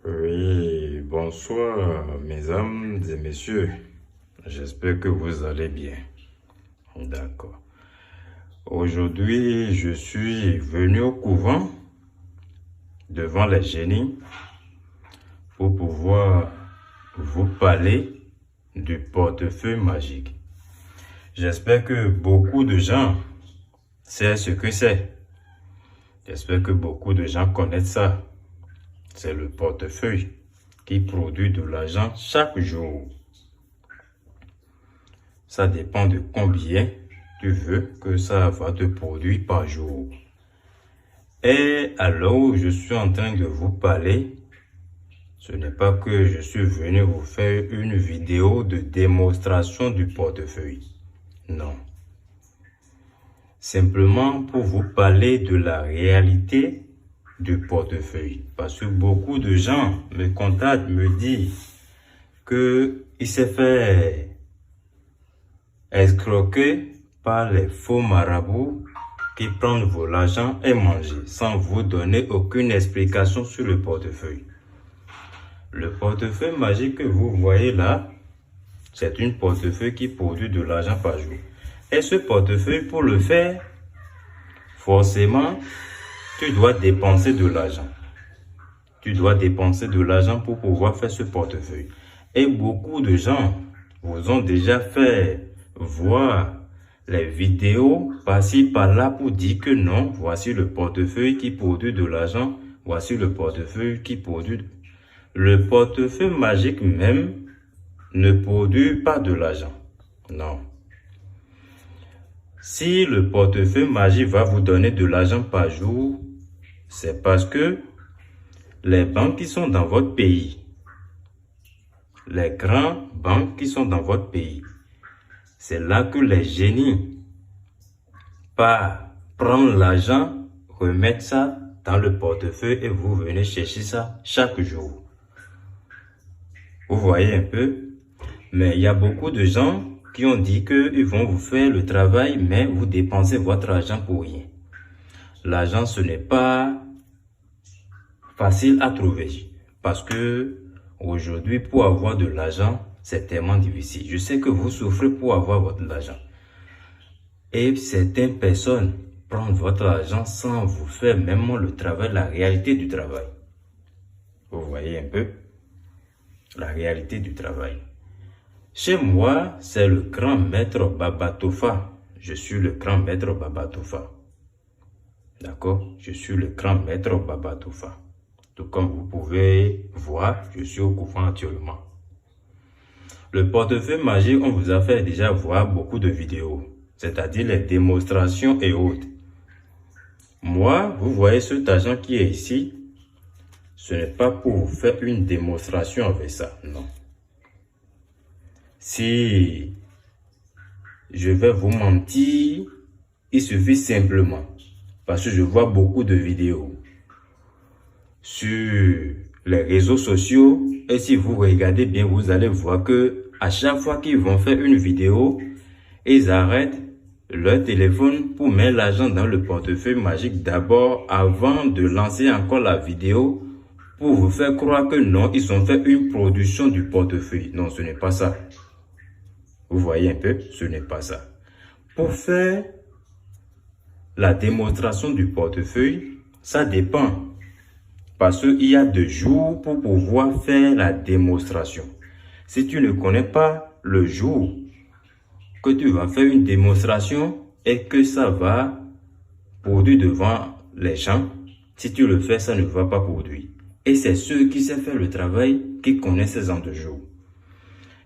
Oui, bonsoir mes âmes et messieurs. J'espère que vous allez bien. D'accord. Aujourd'hui, je suis venu au couvent devant les génies pour pouvoir vous parler du portefeuille magique. J'espère que beaucoup de gens savent ce que c'est. J'espère que beaucoup de gens connaissent ça. C'est le portefeuille qui produit de l'argent chaque jour. Ça dépend de combien tu veux que ça va te produire par jour. Et alors où je suis en train de vous parler, ce n'est pas que je suis venu vous faire une vidéo de démonstration du portefeuille. Non. Simplement pour vous parler de la réalité du portefeuille. Parce que beaucoup de gens me contactent, me disent qu'il s'est fait escroquer par les faux marabouts qui prennent vos argent et mangent sans vous donner aucune explication sur le portefeuille. Le portefeuille magique que vous voyez là, c'est une portefeuille qui produit de l'argent par jour. Et ce portefeuille, pour le faire, forcément, tu dois dépenser de l'argent. Tu dois dépenser de l'argent pour pouvoir faire ce portefeuille. Et beaucoup de gens vous ont déjà fait voir les vidéos par-ci par-là pour dire que non, voici le portefeuille qui produit de l'argent, voici le portefeuille qui produit. Le portefeuille magique même ne produit pas de l'argent. Non. Si le portefeuille magique va vous donner de l'argent par jour, c'est parce que les banques qui sont dans votre pays, les grandes banques qui sont dans votre pays, c'est là que les génies partent prendre l'argent, remettre ça dans le portefeuille et vous venez chercher ça chaque jour. Vous voyez un peu? Mais il y a beaucoup de gens qui ont dit qu'ils vont vous faire le travail, mais vous dépensez votre argent pour rien. L'argent, ce n'est pas facile à trouver. Parce que aujourd'hui, pour avoir de l'argent, c'est tellement difficile. Je sais que vous souffrez pour avoir votre argent. Et certaines personnes prennent votre argent sans vous faire même le travail, la réalité du travail. Vous voyez un peu? La réalité du travail. Chez moi, c'est le grand maître Baba Tofa. Je suis le grand maître Baba Tofa. D'accord? Je suis le grand maître Baba Tofa. Tout comme vous pouvez voir, je suis au couvent actuellement. Le portefeuille magique, on vous a fait déjà voir beaucoup de vidéos, c'est-à-dire les démonstrations et autres. Moi, vous voyez cet argent qui est ici, ce n'est pas pour vous faire une démonstration avec ça, non. Si je vais vous mentir, il suffit simplement, parce que je vois beaucoup de vidéos sur les réseaux sociaux, et si vous regardez bien, vous allez voir que à chaque fois qu'ils vont faire une vidéo, ils arrêtent leur téléphone pour mettre l'argent dans le portefeuille magique d'abord avant de lancer encore la vidéo pour vous faire croire que non, ils ont fait une production du portefeuille. Non, ce n'est pas ça. Vous voyez un peu, ce n'est pas ça. Pour faire la démonstration du portefeuille, ça dépend. Parce qu'il y a 2 jours pour pouvoir faire la démonstration. Si tu ne connais pas le jour que tu vas faire une démonstration et que ça va produire devant les gens, si tu le fais, ça ne va pas produire. Et c'est ceux qui savent faire le travail qui connaissent ces ans de jours.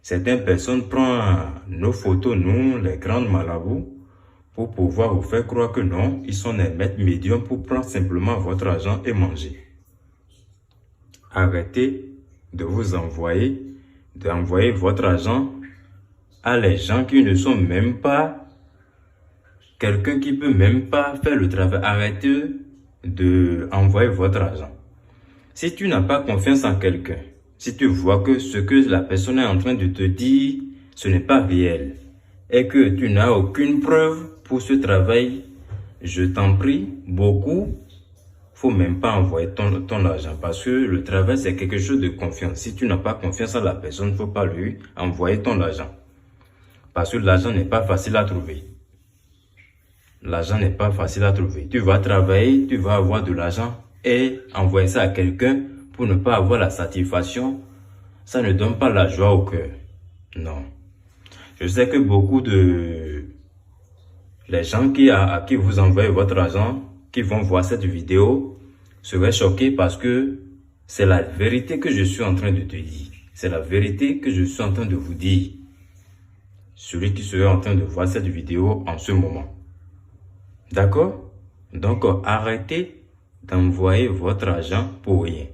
Certaines personnes prennent nos photos, nous, les grandes marabouts, pour pouvoir vous faire croire que non, ils sont des maîtres médiums pour prendre simplement votre argent et manger. Arrêtez de vous d'envoyer votre argent à les gens qui ne sont même pas quelqu'un qui peut même pas faire le travail. Arrêtez d'envoyer votre argent. Si tu n'as pas confiance en quelqu'un, si tu vois que ce que la personne est en train de te dire, ce n'est pas réel, et que tu n'as aucune preuve pour ce travail, je t'en prie beaucoup, faut même pas envoyer ton argent parce que le travail, c'est quelque chose de confiance. Si tu n'as pas confiance en la personne, faut pas lui envoyer ton argent. Parce que l'argent n'est pas facile à trouver. L'argent n'est pas facile à trouver. Tu vas travailler, tu vas avoir de l'argent et envoyer ça à quelqu'un pour ne pas avoir la satisfaction, ça ne donne pas la joie au cœur. Non. Je sais que beaucoup de les gens à qui vous envoyez votre argent, qui vont voir cette vidéo, seraient choqués parce que c'est la vérité que je suis en train de te dire. C'est la vérité que je suis en train de vous dire. Celui qui serait en train de voir cette vidéo en ce moment. D'accord? Donc, arrêtez d'envoyer votre argent pour rien.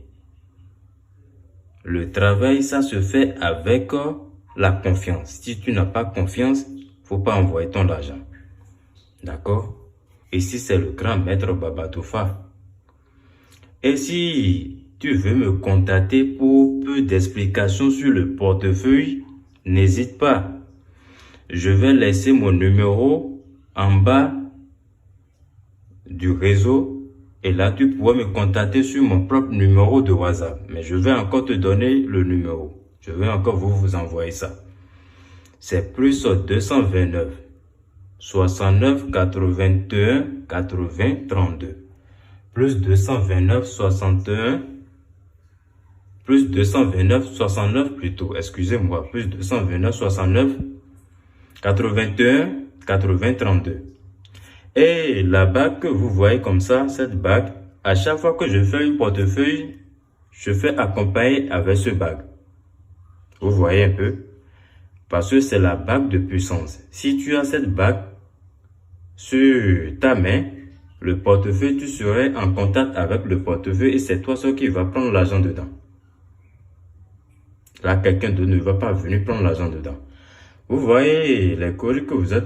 Le travail, ça se fait avec la confiance. Si tu n'as pas confiance, faut pas envoyer ton argent. D'accord? Ici, c'est le grand maître Baba Toufa. Et si tu veux me contacter pour peu d'explications sur le portefeuille, n'hésite pas. Je vais laisser mon numéro en bas du réseau. Et là, tu pourras me contacter sur mon propre numéro de WhatsApp. Mais je vais encore te donner le numéro. Je vais encore vous envoyer ça. C'est plus 229 69 81 80 32. Plus 229 61. Plus 229 69 plutôt. Excusez-moi. Plus 229 69 81 80 32. Et la bague que vous voyez comme ça, cette bague, à chaque fois que je fais un portefeuille, je fais accompagner avec ce bague. Vous voyez un peu? Parce que c'est la bague de puissance. Si tu as cette bague sur ta main, le portefeuille, tu serais en contact avec le portefeuille et c'est toi seul qui va prendre l'argent dedans. Là, quelqu'un d'autre ne va pas venir prendre l'argent dedans. Vous voyez les colis que vous êtes